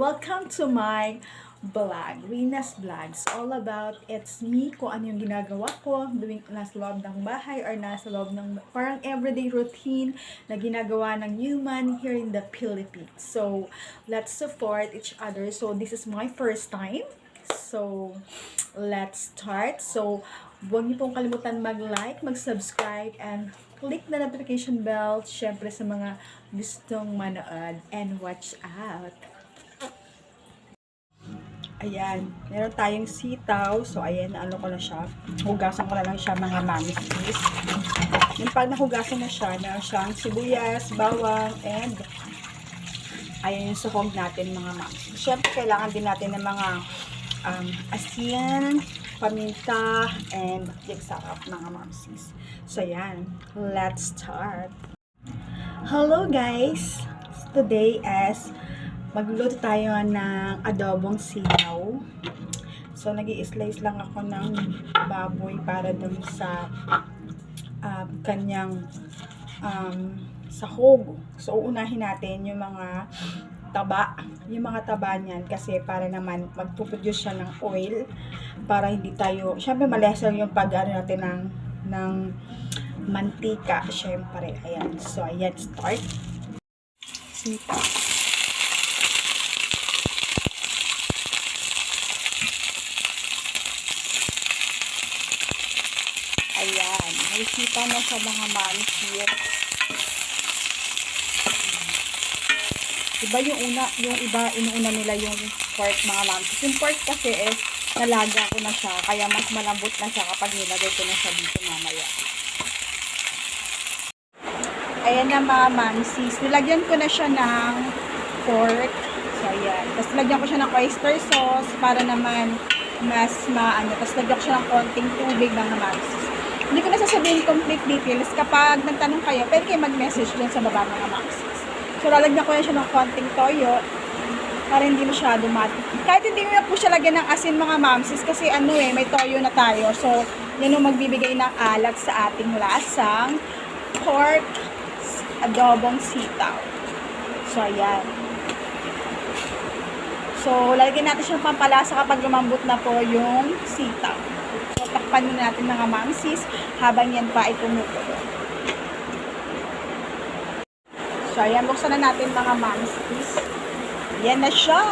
Welcome to my vlog, Rina's Vlogs. All about it's me, kung ano yung ginagawa ko, doing nasa loob ng bahay or nasa loob ng parang everyday routine na ginagawa ng human here in the Philippines. So, let's support each other. So, this is my first time. So, let's start. So, huwag niyo pong kalimutan mag-like, mag-subscribe, and click the notification bell, syempre sa mga gustong manood, and watch out. Ayan, meron tayong sitaw. So, ayan, ano ko na siya. Hugasan ko na lang siya, mga mamis. Yung pag nahugasan na siya, meron siyang sibuyas, bawang, and ayan yung sahog natin, mga mamis. Syempre, kailangan din natin ng mga asin, paminta, and yung sarap, mga mamsis. So, yan. Let's start. Hello, guys! Today is magluluto tayo ng adobong sitaw. So, nag-i-slice lang ako ng baboy para dun sa kanyang sahog. So, uunahin natin yung mga taba. Yung mga taba niyan kasi para naman magpuproduce siya ng oil para hindi tayo, syempre malesser yung pag-ano natin ng mantika, syempre. Ayan. So, ayan, start. Sitaw. Ayan. May sitaw na sa mga mansit. Iba yung iba, inuuna nila yung pork, mga mansit. Yung pork kasi nalaga ko na siya, kaya mas malambot na siya kapag nilagay ko na siya dito mamaya. Ayan na, mga mamsis. Nilagyan ko na siya ng pork. So, ayan. Tapos nilagyan ko siya ng oyster sauce para naman mas maano. Tapos nilagyan ko siya ng konting tubig, mga mamsis. Hindi ko na sasabihin complete details. Kapag nagtanong kayo, pwede kayo mag-message dyan sa baba, mga mamsis. So, lalagyan ko na siya ng konting toyo para hindi masyado mati. Kahit hindi mo na po siya lagyan ng asin, mga mamsis, kasi may toyo na tayo. So, yan yung magbibigay ng alat sa ating lasang pork adobong sitaw. So, ayan. So, lalagyan natin siyang pampalasa kapag lumambot na po yung sitaw. So, takpan muna natin, mga mamsis habang yan pa ay tumutulo. So, ayan. Buksan na natin, mga mamsis. Ayan na siya.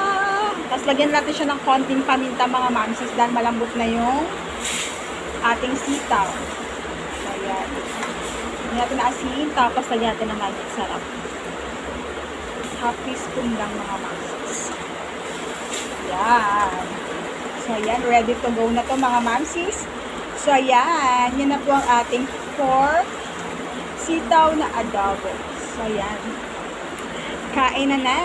Tapos, lagyan natin siya ng konting paminta, mga mamsis, dahil malambot na yung ating sitaw. So, ayan. Lagyan natin na asin, tapos lagyan natin ng magic sarap. Half teaspoon lang, mga mamsis. Ayan. So, ayan. Ready to go na to, mga mamsis. So, ayan. Yan na po ang ating pork sitaw na adobo. So, ayan. Kain na na.